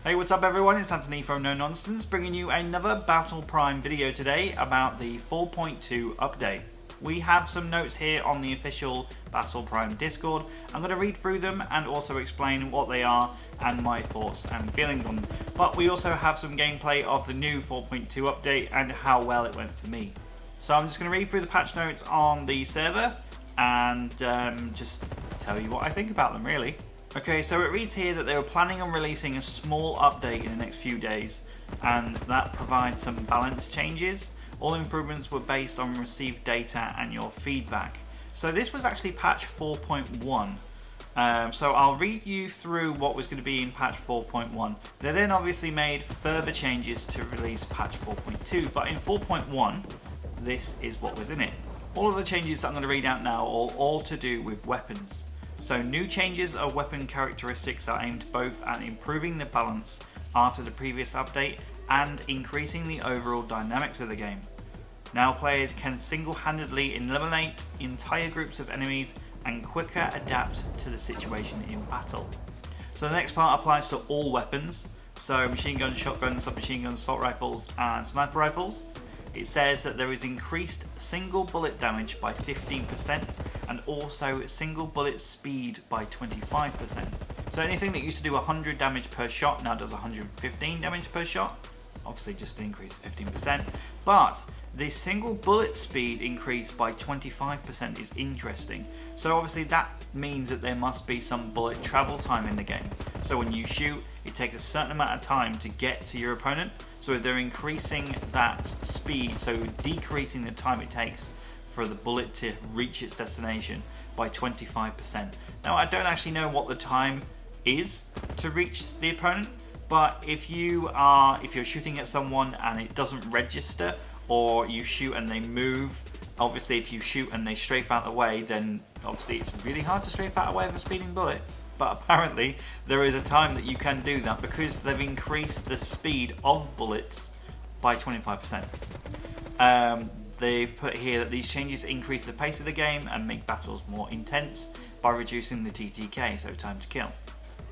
Hey, what's up everyone, it's Anthony from No Nonsense, bringing you another Battle Prime video today about the 4.2 update. We have some notes here on the official Battle Prime Discord. I'm going to read through them and also explain what they are and my thoughts and feelings on them. But we also have some gameplay of the new 4.2 update and how well it went for me. So I'm just going to read through the patch notes on the server and just tell you what I think about them really. Okay, so it reads here that they were planning on releasing a small update in the next few days, and that provides some balance changes. All improvements were based on received data and your feedback. So this was actually patch 4.1. So I'll read you through what was going to be in patch 4.1. They then obviously made further changes to release patch 4.2, but in 4.1, this is what was in it. All of the changes that I'm going to read out now are all to do with weapons. So new changes of weapon characteristics are aimed both at improving the balance after the previous update and increasing the overall dynamics of the game. Now players can single-handedly eliminate entire groups of enemies and quicker adapt to the situation in battle. So the next part applies to all weapons, so machine guns, shotguns, submachine guns, assault rifles and sniper rifles. It says that there is increased single bullet damage by 15% and also single bullet speed by 25%. So anything that used to do 100 damage per shot now does 115 damage per shot. Obviously just an increase of 15%. But the single bullet speed increase by 25% is interesting. So obviously that means that there must be some bullet travel time in the game. So when you shoot, it takes a certain amount of time to get to your opponent. So if they're increasing that speed, so decreasing the time it takes for the bullet to reach its destination by 25%. Now I don't actually know what the time is to reach the opponent, but if you're shooting at someone and it doesn't register, or you shoot and they move, obviously if you shoot and they strafe out the way, then obviously it's really hard to strafe out away with a speeding bullet. But apparently there is a time that you can do that because they've increased the speed of bullets by 25%. They've put here that these changes increase the pace of the game and make battles more intense by reducing the TTK, so time to kill.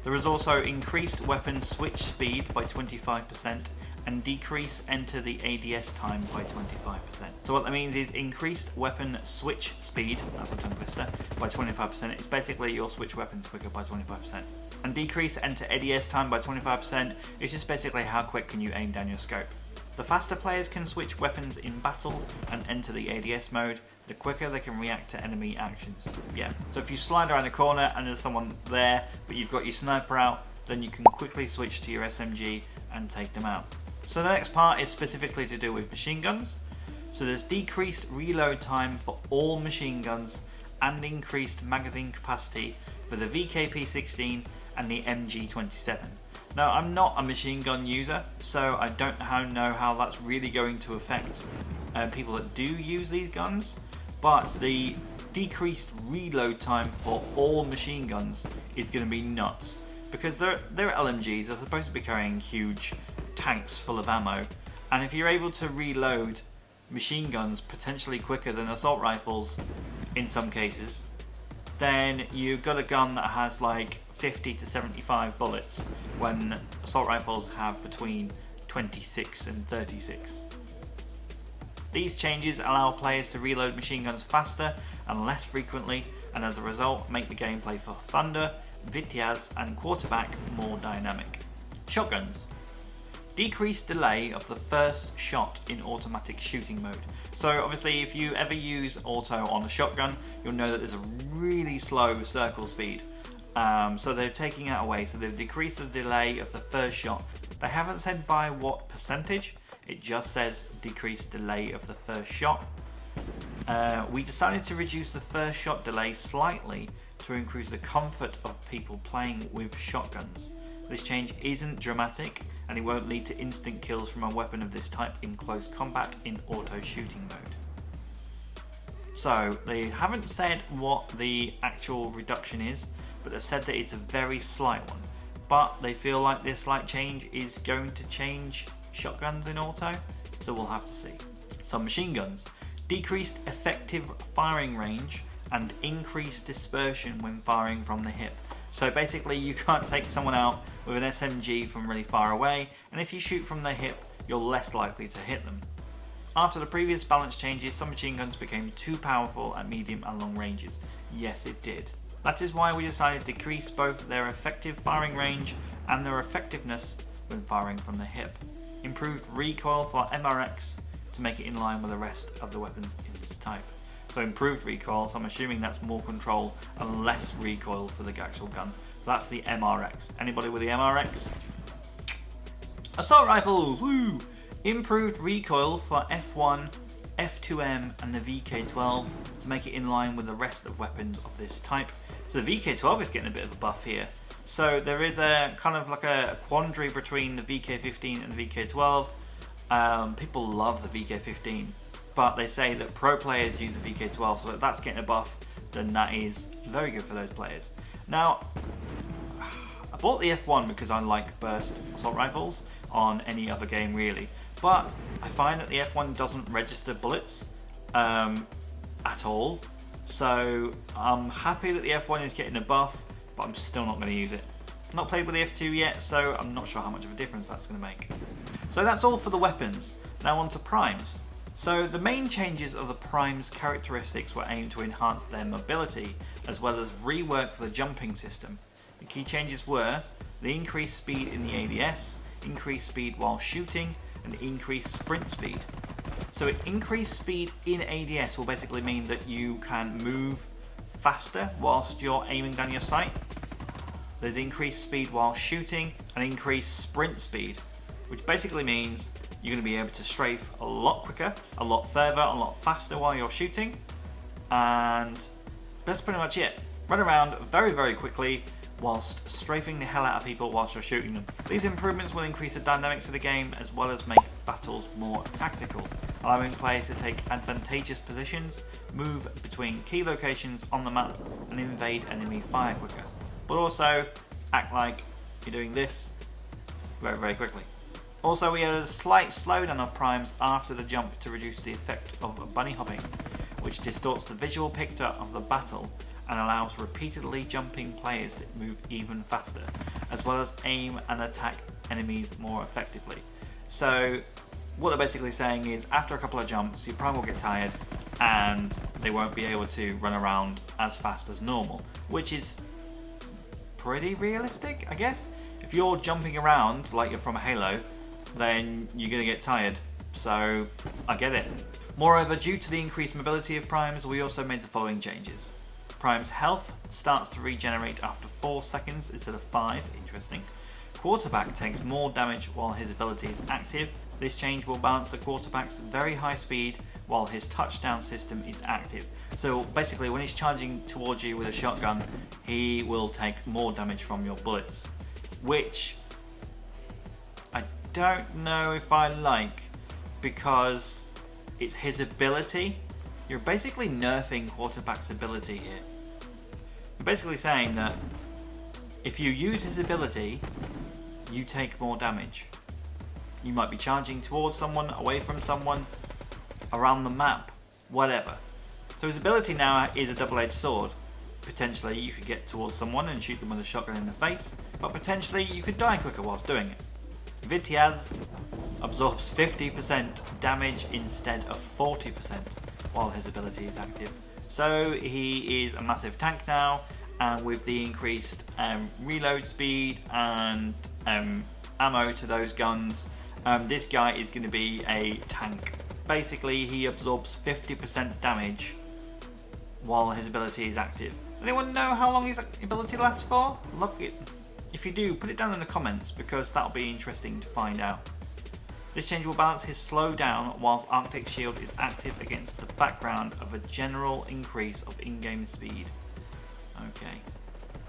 There is also increased weapon switch speed by 25% and decrease enter the ADS time by 25%. So what that means is increased weapon switch speed, that's a tongue twister, by 25%. It's basically you'll switch weapons quicker by 25%. And decrease enter ADS time by 25%, it's just basically how quick can you aim down your scope. The faster players can switch weapons in battle and enter the ADS mode, the quicker they can react to enemy actions. Yeah, so if you slide around the corner and there's someone there, but you've got your sniper out, then you can quickly switch to your SMG and take them out. So the next part is specifically to do with machine guns. So there's decreased reload time for all machine guns and increased magazine capacity for the VKP-16 and the MG27. Now I'm not a machine gun user, so I don't know how that's really going to affect people that do use these guns, but the decreased reload time for all machine guns is going to be nuts. Because they're LMGs, they're supposed to be carrying huge tanks full of ammo, and if you're able to reload machine guns potentially quicker than assault rifles in some cases, then you've got a gun that has like 50 to 75 bullets when assault rifles have between 26 and 36. These changes allow players to reload machine guns faster and less frequently, and as a result make the gameplay for Thunder, Vityaz and Quarterback more dynamic. Shotguns. Decreased delay of the first shot in automatic shooting mode. So obviously if you ever use auto on a shotgun, you'll know that there's a really slow circle speed. So they're taking that away, so they've decreased the delay of the first shot. They haven't said by what percentage, it just says decreased delay of the first shot. We decided to reduce the first shot delay slightly to increase the comfort of people playing with shotguns. This change isn't dramatic and it won't lead to instant kills from a weapon of this type in close combat in auto shooting mode. So they haven't said what the actual reduction is, but they've said that it's a very slight one. But they feel like this slight change is going to change shotguns in auto, so we'll have to see. Some machine guns. Decreased effective firing range and increased dispersion when firing from the hip. So basically you can't take someone out with an SMG from really far away, and if you shoot from the hip, you're less likely to hit them. After the previous balance changes, some machine guns became too powerful at medium and long ranges. Yes, it did. That is why we decided to decrease both their effective firing range and their effectiveness when firing from the hip. Improved recoil for MRX to make it in line with the rest of the weapons in this type. So improved recoil, so I'm assuming that's more control and less recoil for the actual gun. So that's the MRX. Anybody with the MRX? Assault rifles, woo! Improved recoil for F1, F2M and the VK12 to make it in line with the rest of weapons of this type. So the VK12 is getting a bit of a buff here. So there is a kind of like a quandary between the VK15 and the VK12. People love the VK15, but they say that pro players use the VK12, so if that's getting a buff, then that is very good for those players. Now, I bought the F1 because I like burst assault rifles on any other game really, but I find that the F1 doesn't register bullets at all, so I'm happy that the F1 is getting a buff, but I'm still not going to use it. Not played with the F2 yet, so I'm not sure how much of a difference that's going to make. So that's all for the weapons. Now on to primes. So the main changes of the primes characteristics were aimed to enhance their mobility, as well as rework the jumping system. The key changes were the increased speed in the ADS, increased speed while shooting, and increased sprint speed. So increased speed in ADS will basically mean that you can move faster whilst you're aiming down your sight. There's increased speed while shooting and increased sprint speed, which basically means you're going to be able to strafe a lot quicker, a lot further, a lot faster while you're shooting, and that's pretty much it. Run around very, very quickly whilst strafing the hell out of people whilst you're shooting them. These improvements will increase the dynamics of the game as well as make battles more tactical, allowing players to take advantageous positions, move between key locations on the map, and invade enemy fire quicker. But also act like you're doing this very, very quickly. Also, we had a slight slowdown of primes after the jump to reduce the effect of bunny hopping, which distorts the visual picture of the battle and allows repeatedly jumping players to move even faster, as well as aim and attack enemies more effectively. So what they're basically saying is after a couple of jumps, your prime will get tired and they won't be able to run around as fast as normal, which is pretty realistic, I guess. If you're jumping around like you're from a Halo, then you're going to get tired, so I get it. Moreover, due to the increased mobility of primes, we also made the following changes. Prime's health starts to regenerate after 4 seconds instead of 5, interesting. Quarterback takes more damage while his ability is active. This change will balance the quarterback's very high speed while his touchdown system is active. So basically when he's charging towards you with a shotgun, he will take more damage from your bullets, which I don't know if I like, because it's his ability. You're basically nerfing quarterback's ability here. You're basically saying that if you use his ability, you take more damage. You might be charging towards someone, away from someone, around the map, whatever. So his ability now is a double-edged sword. Potentially you could get towards someone and shoot them with a shotgun in the face, but potentially you could die quicker whilst doing it. Vitiaz absorbs 50% damage instead of 40% while his ability is active. So he is a massive tank now, and with the increased reload speed and ammo to those guns, this guy is going to be a tank. Basically he absorbs 50% damage while his ability is active. Does anyone know how long his ability lasts for? Look it. If you do, put it down in the comments, because that'll be interesting to find out. This change will balance his slowdown whilst Arctic Shield is active against the background of a general increase of in-game speed. Okay.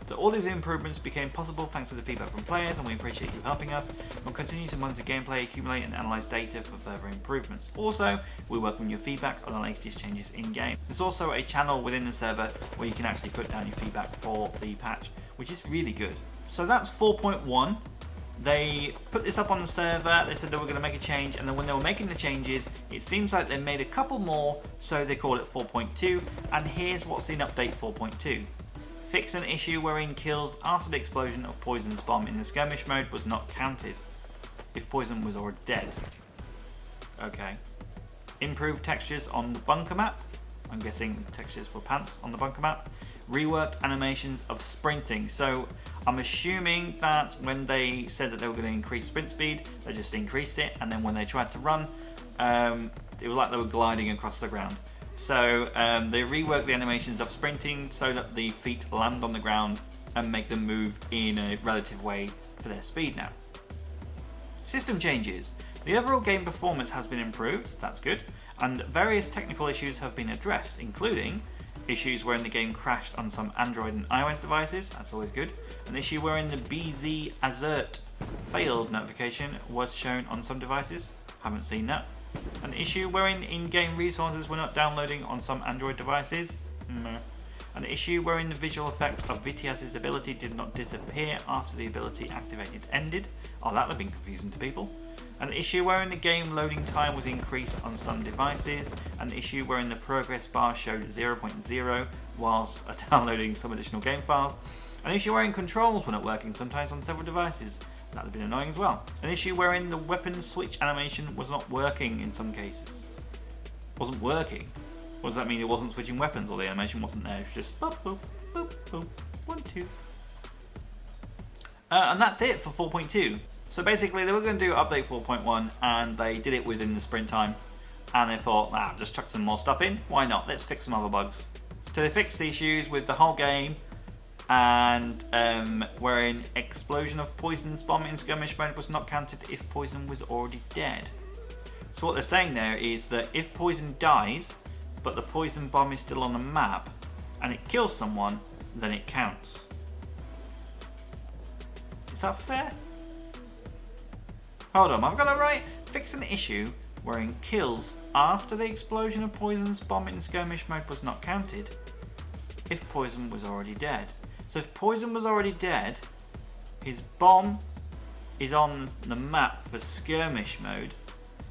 So all these improvements became possible thanks to the feedback from players, and we appreciate you helping us. We'll continue to monitor gameplay, accumulate and analyse data for further improvements. Also, we welcome your feedback on the latest changes in-game. There's also a channel within the server where you can actually put down your feedback for the patch, which is really good. So that's 4.1. They put this up on the server, they said they were going to make a change, and then when they were making the changes, it seems like they made a couple more, so they called it 4.2, and here's what's in update 4.2. Fix an issue wherein kills after the explosion of Poison's bomb in the skirmish mode was not counted if Poison was already dead. Okay. Improve textures on the bunker map. I'm guessing textures for pants on the bunker map. Reworked animations of sprinting. So I'm assuming that when they said that they were going to increase sprint speed, they just increased it, and then when they tried to run, it was like they were gliding across the ground. So they reworked the animations of sprinting so that the feet land on the ground and make them move in a relative way for their speed now. System changes. The overall game performance has been improved, that's good, and various technical issues have been addressed, including issues wherein the game crashed on some Android and iOS devices, that's always good, an issue wherein the BZ Azert failed notification was shown on some devices, haven't seen that. An issue wherein in-game resources were not downloading on some Android devices. An issue wherein the visual effect of Vitiaz's ability did not disappear after the ability activated ended. Oh, that would have been confusing to people. An issue wherein the game loading time was increased on some devices. An issue wherein the progress bar showed 0.0 whilst downloading some additional game files. An issue wherein controls were not working sometimes on several devices. That would have been annoying as well. An issue wherein the weapon switch animation was not working in some cases. Wasn't working? What does that mean? It wasn't switching weapons, or the animation wasn't there? It was just boop, boop, boop, boop, 1, 2. And that's it for 4.2. So basically they were going to do update 4.1 and they did it within the sprint time. And they thought, just chuck some more stuff in. Why not? Let's fix some other bugs. So they fixed the issues with the whole game, and wherein explosion of Poison's bomb in skirmish mode was not counted if Poison was already dead. So what they're saying there is that if Poison dies, but the Poison bomb is still on the map, and it kills someone, then it counts. Is that fair? Hold on, I've got that right. Fix an issue wherein kills after the explosion of Poison's bomb in skirmish mode was not counted if Poison was already dead. So if Poison was already dead, his bomb is on the map for skirmish mode,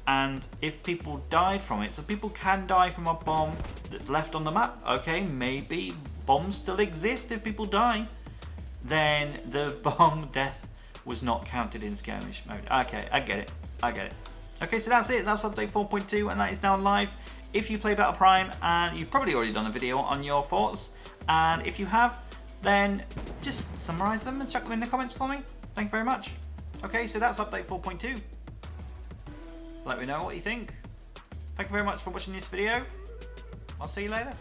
and if people died from it, so people can die from a bomb that's left on the map, okay, maybe bombs still exist if people die, then the bomb death was not counted in skirmish mode. Okay, I get it. Okay, so that's it, that's update 4.2, and that is now live. If you play Battle Prime, and you've probably already done a video on your thoughts, and if you have, then just summarise them and chuck them in the comments for me. Thank you very much. Okay, so that's update 4.2. Let me know what you think. Thank you very much for watching this video. I'll see you later.